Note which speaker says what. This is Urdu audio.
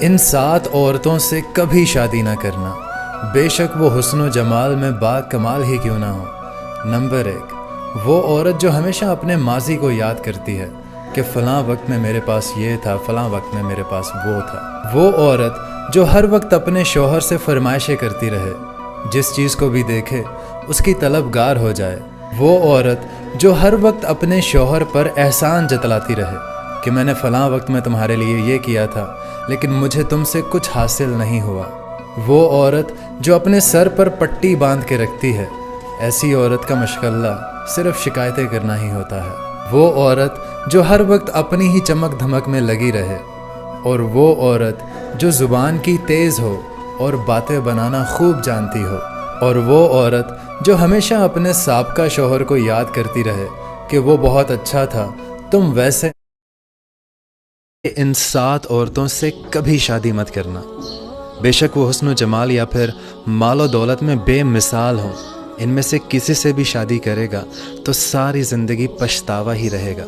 Speaker 1: ان 7 عورتوں سے کبھی شادی نہ کرنا، بے شک وہ حسن و جمال میں با کمال ہی کیوں نہ ہو۔ نمبر 1، وہ عورت جو ہمیشہ اپنے ماضی کو یاد کرتی ہے کہ فلاں وقت میں میرے پاس یہ تھا، فلاں وقت میں میرے پاس وہ تھا۔ وہ عورت جو ہر وقت اپنے شوہر سے فرمائشیں کرتی رہے، جس چیز کو بھی دیکھے اس کی طلبگار ہو جائے۔ وہ عورت جو ہر وقت اپنے شوہر پر احسان جتلاتی رہے کہ میں نے فلاں وقت میں تمہارے لیے یہ کیا تھا لیکن مجھے تم سے کچھ حاصل نہیں ہوا۔ وہ عورت جو اپنے سر پر پٹی باندھ کے رکھتی ہے، ایسی عورت کا مشغلہ صرف شکایتیں کرنا ہی ہوتا ہے۔ وہ عورت جو ہر وقت اپنی ہی چمک دھمک میں لگی رہے، اور وہ عورت جو زبان کی تیز ہو اور باتیں بنانا خوب جانتی ہو، اور وہ عورت جو ہمیشہ اپنے سابقہ شوہر کو یاد کرتی رہے کہ وہ بہت اچھا تھا، تم ویسے ان 7 عورتوں سے کبھی شادی مت کرنا، بے شک وہ حسن و جمال یا پھر مال و دولت میں بے مثال ہوں۔ ان میں سے کسی سے بھی شادی کرے گا تو ساری زندگی پچھتاوا ہی رہے گا۔